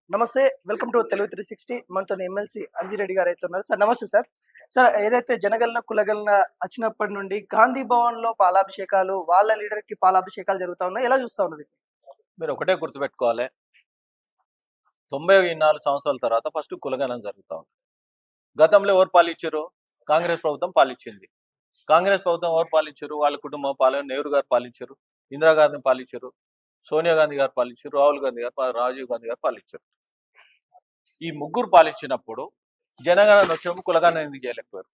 నమస్తే. Welcome to Telugu 360. మనతో MLC Anji Reddy గారు అయితే ఉన్నారు. సార్ నమస్తే సార్. సార్ ఏదైతే జనగణన కులగణన వచ్చినప్పటి నుండి గాంధీ భవన్‌లో పాలాభిషేకాలు, వాళ్ళ లీడర్‌కి పాలాభిషేకాలు జరుగుతా ఉన్నాయి. ఎలా చూస్తా ఉన్నారు వీటిని? మీరు ఒకటే గుర్తుపెట్టుకోవాలి. 94 సంవత్సరాల తర్వాత ఫస్ట్ కులగణన జరుగుతా ఉంది. గతంలో ఎవరు పాలించారు? కాంగ్రెస్ ప్రభుత్వం పాలించింది. కాంగ్రెస్ ప్రభుత్వం ఎవరు పాలించారు? వాళ్ళ కుటుంబం నెహ్రూ గారు పాలించారు, ఇందిరాగాంధీ పాలించారు, సోనియా గాంధీ గారు పాలించారు, రాహుల్ గాంధీ గారు, రాజీవ్ గాంధీ గారు పాలించారు. ఈ ముగ్గురు పాలించినప్పుడు జనగణన వచ్చినప్పుడు కులగణన ఎందుకు చేయలేకపోయారు?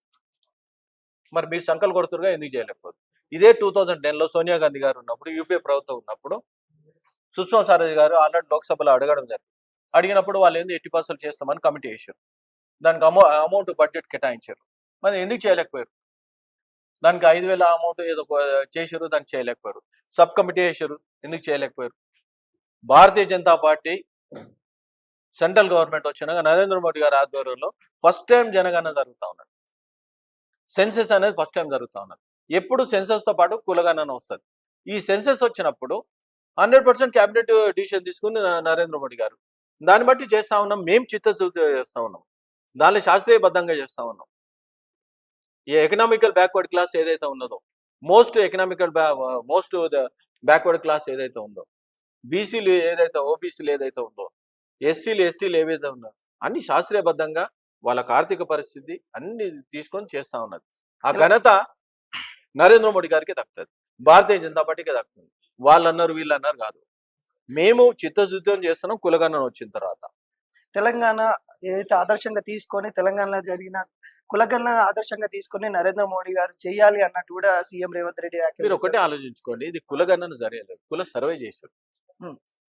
మరి మీరు సంకల్ కొడుతురుగా ఎందుకు చేయలేకపోయారు? ఇదే 2010లో సోనియా గాంధీ గారు ఉన్నప్పుడు, యూపీఏ ప్రభుత్వం ఉన్నప్పుడు సుష్మా స్వరాజ్ గారు ఆల్రెడీ లోక్సభలో అడగడం జరిగింది. అడిగినప్పుడు వాళ్ళు ఏంది 80% చేస్తామని కమిటీ చేశారు. దానికి అమౌంట్ బడ్జెట్ కేటాయించారు. మరి ఎందుకు చేయలేకపోయారు? దానికి 5,000 అమౌంట్ ఏదో చేశారు, దానికి చేయలేకపోయారు. సబ్ కమిటీ చేశారు, ఎందుకు చేయలేకపోయారు? Bharatiya Janata party central government వచ్చినాక నరేంద్ర మోడీ గారి ఆధ్వర్యంలో ఫస్ట్ టైం జనగణన జరుగుతూ ఉన్నది. సెన్సెస్ అనేది ఫస్ట్ టైం జరుగుతూ ఉన్నది. ఎప్పుడు సెన్సెస్తో పాటు కులగణన వస్తుంది. ఈ సెన్సెస్ వచ్చినప్పుడు 100% క్యాబినెట్ డిసిషన్ తీసుకుని నరేంద్ర మోడీ గారు దాన్ని బట్టి చేస్తా ఉన్నాం. మేము చిత్తశుద్ధితో చేస్తా ఉన్నాం. దానిలో శాస్త్రీయబద్ధంగా చేస్తా ఉన్నాం. ఈ ఎకనామికల్ బ్యాక్వర్డ్ క్లాస్ ఏదైతే ఉన్నదో, మోస్ట్ బ్యాక్వర్డ్ క్లాస్ ఏదైతే ఉందో, బీసీలు ఏదైతే, ఓబీసీలు ఏదైతే ఉందో, ఎస్సీలు ఎస్టీలు ఏవైతే ఉందో, అన్ని శాస్త్రీయబద్ధంగా వాళ్ళకి ఆర్థిక పరిస్థితి అన్ని తీసుకొని చేస్తా ఉన్నది. ఆ ఘనత నరేంద్ర మోడీ గారికి దక్కుతుంది, భారతీయ జనతా పార్టీకి దక్కుతుంది. వాళ్ళు అన్నారు వీళ్ళు అన్నారు కాదు. మేము చిత్తశుద్ధితో చేస్తున్నాం. కులగణన వచ్చిన తర్వాత తెలంగాణ ఏదైతే ఆదర్శంగా తీసుకొని తెలంగాణలో జరిగిన కులగణన ఆదర్శంగా తీసుకొని నరేంద్ర మోడీ గారు చేయాలి అన్నట్టు కూడా సీఎం రేవంత్ రెడ్డి మీరు ఒకటే ఆలోచించుకోండి. ఇది కులగణన జరగలేదు, కుల సర్వే చేశారు.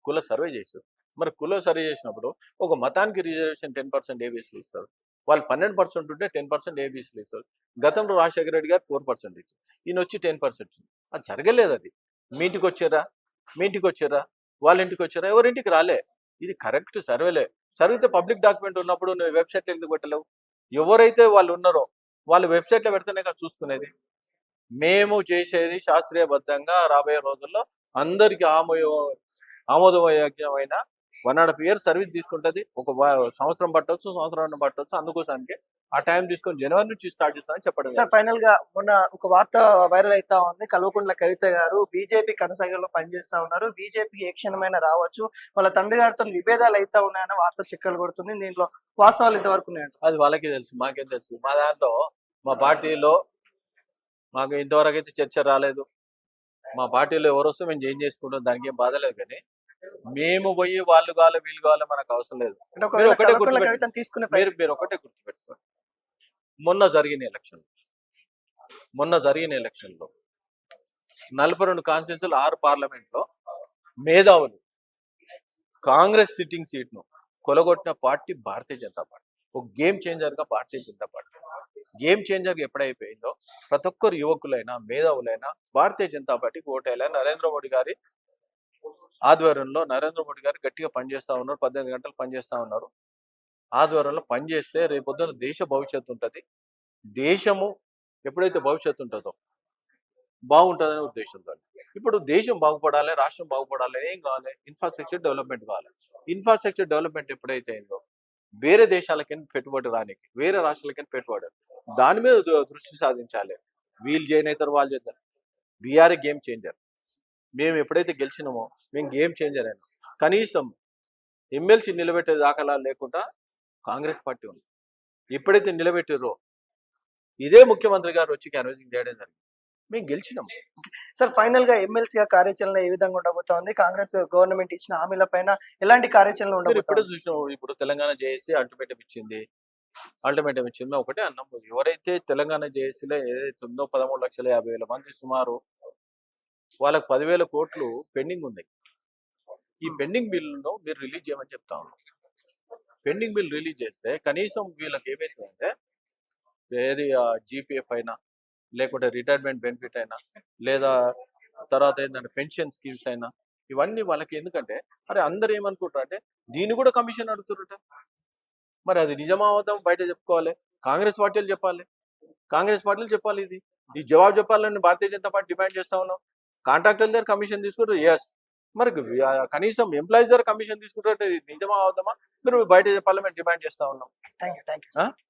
కుల సర్వే చేశారు. మరి కుల సర్వే చేసినప్పుడు ఒక మతానికి రిజర్వేషన్ 10% ఏబీసీలు ఇస్తారు. వాళ్ళు 12% ఉంటే 10% ఏబీసీలు ఇస్తారు. గతంలో రాజశేఖర రెడ్డి గారు 4% ఇచ్చారు. ఈయన వచ్చి 10%. అది జరగలేదు. అది మీ ఇంటికి వచ్చారా, వాళ్ళ ఇంటికి వచ్చారా, ఎవరింటికి రాలే. ఇది కరెక్ట్ సర్వేలే. సర్వేతే పబ్లిక్ డాక్యుమెంట్ ఉన్నప్పుడు నువ్వు వెబ్సైట్లో ఎందుకు పెట్టలేవు? ఎవరైతే వాళ్ళు ఉన్నారో వాళ్ళు వెబ్సైట్లో పెడితేనే కదా చూసుకునేది. మేము చేసేది శాస్త్రీయబద్ధంగా రాబోయే రోజుల్లో అందరికీ ఆమోదయోగ్యమైన 1.5 years సర్వీస్ తీసుకుంటుంది. ఒక సంవత్సరం పట్టవచ్చు, సంవత్సరం పట్టవచ్చు. అందుకోసానికి ఆ టైం తీసుకొని జనవరి నుంచి స్టార్ట్ చేస్తామని చెప్పడం. సార్ ఫైనల్ గా మొన్న ఒక వార్త వైరల్ అవుతా ఉంది. కల్వకుంట్ల కవిత గారు బీజేపీ కొనసాగంలో పనిచేస్తా ఉన్నారు. బీజేపీకి ఏ క్షణమైనా రావచ్చు, వాళ్ళ తండ్రి గారితో విభేదాలు అవుతా ఉన్నాయని వార్త చిక్కలు కొడుతుంది. దీంట్లో వాస్తవాలు ఇంతవరకు ఉన్నాయంట. అది వాళ్ళకే తెలుసు, మాకేం తెలుసు. మా దాంట్లో మా పార్టీలో మాకు ఇంతవరకు అయితే చర్చ రాలేదు. మా పార్టీలో ఎవరు వస్తే మేము చేంజ్ చేసుకుంటాం, దానికి ఏం బాధ లేదు. కానీ మేము పోయి వాళ్ళు కావాలి వీళ్ళు కావాలి మనకు అవసరం లేదు. మీరు ఒకటే గుర్తుపెట్టుకోండి. మొన్న జరిగిన ఎలక్షన్లో 42 కాన్స్టిట్యూన్సీలు 6 పార్లమెంట్లో మేధావులు Congress sitting సీట్ను కొలగొట్టిన party Bharatiya Janata party. ఒక game చేంజర్గా Bharatiya Janata party game చేంజర్గా ఎప్పుడైపోయిందో ప్రతి ఒక్కరు యువకులైనా మేధావులైనా భారతీయ జనతా పార్టీకి ఓటేయాలని నరేంద్ర మోడీ గారి ఆధ్వర్యంలో నరేంద్ర మోడీ గారు గట్టిగా పనిచేస్తూ ఉన్నారు. 18 గంటలు పనిచేస్తూ ఉన్నారు. ఆధ్వర్యంలో పనిచేస్తే రేపొద్దున దేశ భవిష్యత్తు ఉంటుంది. దేశము ఎప్పుడైతే భవిష్యత్తు ఉంటుందో బాగుంటుందనే ఉద్దేశంతో ఇప్పుడు దేశం బాగుపడాలి, రాష్ట్రం బాగుపడాలి, ఏం కావాలి? ఇన్ఫ్రాస్ట్రక్చర్ డెవలప్మెంట్ కావాలి. ఇన్ఫ్రాస్ట్రక్చర్ డెవలప్మెంట్ ఎప్పుడైతే అయిందో వేరే దేశాలకి పెట్టుబడి రానికి, వేరే రాష్ట్రాలకి పెట్టుబడి, దాని మీద దృష్టి సాధించాలి. వీళ్ళు చేయని అవుతారు, వాళ్ళు చేస్తారు. We are game changer. మేము ఎప్పుడైతే గెలిచినామో మేము గేమ్ చేంజర్ అయినా. కనీసం ఎమ్మెల్సీ నిలబెట్టే దాఖలా లేకుండా కాంగ్రెస్ పార్టీ ఉంది. ఎప్పుడైతే నిలబెట్టారో ఇదే ముఖ్యమంత్రి గారు వచ్చి క్యాన్వాసింగ్ చేయడం జరిగింది. మేము గెలిచినాం. సార్ ఫైనల్ గా ఎమ్మెల్సీగా కార్యాచరణ ఏ విధంగా ఉండబోతోంది? కాంగ్రెస్ గవర్నమెంట్ ఇచ్చిన హామీల పైన ఎలాంటి కార్యాచరణ ఉండబోతుంది? ఇప్పుడే చూసినాం. ఇప్పుడు తెలంగాణ జేఏసీ అల్టిమేటం ఇచ్చింది. మేము ఒకటే అన్నాం, ఎవరైతే తెలంగాణ జేఏసీలో ఏదైతే ఉందో 13,50,000 మంది సుమారు వాళ్ళకి 10,000 కోట్లు పెండింగ్ ఉన్నాయి. ఈ పెండింగ్ బిల్లును మీరు రిలీజ్ చేయమని చెప్తా ఉన్నాం. పెండింగ్ బిల్ రిలీజ్ చేస్తే కనీసం వీళ్ళకి ఏమైతే అంటే ఏది జీపీఎఫ్ అయినా, లేకుంటే రిటైర్మెంట్ బెనిఫిట్ అయినా, లేదా తర్వాత ఏంటంటే పెన్షన్ స్కీమ్స్ అయినా, ఇవన్నీ వాళ్ళకి. ఎందుకంటే అరే అందరు ఏమనుకుంటారు అంటే దీన్ని కూడా కమిషన్ అడుగుతారట. మరి అది నిజమా అవుతాం బయట చెప్పుకోవాలి, కాంగ్రెస్ పార్టీలు చెప్పాలి. ఈ జవాబు చెప్పాలని భారతీయ జనతా పార్టీ డిమాండ్ చేస్తా ఉన్నాం. కాంట్రాక్టర్ దగ్గర కమిషన్ తీసుకుంటారు, ఎస్. మరి కనీసం ఎంప్లాయీస్ దగ్గర కమిషన్ తీసుకుంటే నిజమా అవుతామా? మీరు బయట చెప్పాలని మేము డిమాండ్ చేస్తా ఉన్నాం. Thank you. ఆ?